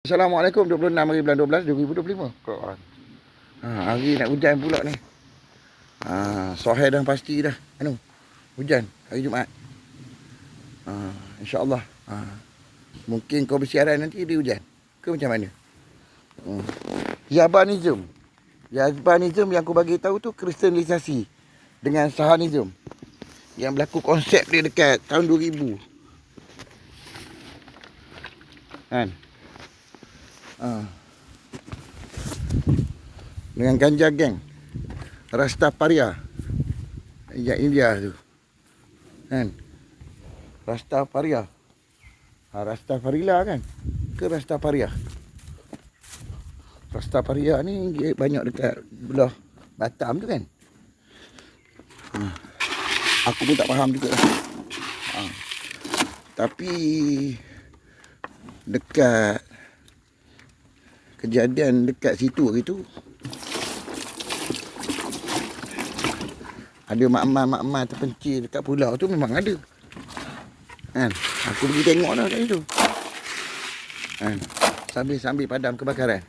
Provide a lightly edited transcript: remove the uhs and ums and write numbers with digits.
Assalamualaikum, 26 hari bulan 12 2025. Quran. Hari nak hujan pula ni. Sohir dah pasti dah. Hujan hari Jumaat. InsyaAllah. Mungkin kau bersiaran nanti dia hujan. Ke macam mana? Yabanism yang aku bagi tahu tu kristenisasi dengan sahanism. Yang berlaku konsep dia dekat tahun 2000. Kan? Dengan ganja geng Rastafaria yang India tu kan, Rastafaria Rastafarila kan ke Rastafaria ni dia banyak dekat belah Batam tu kan. Aku pun tak faham juga lah. Tapi dekat kejadian dekat situ hari tu ada mak-mak terpencil dekat pulau tu, memang ada kan. Aku pergi tengok dah kat situ kan, sambil padam kebakaran.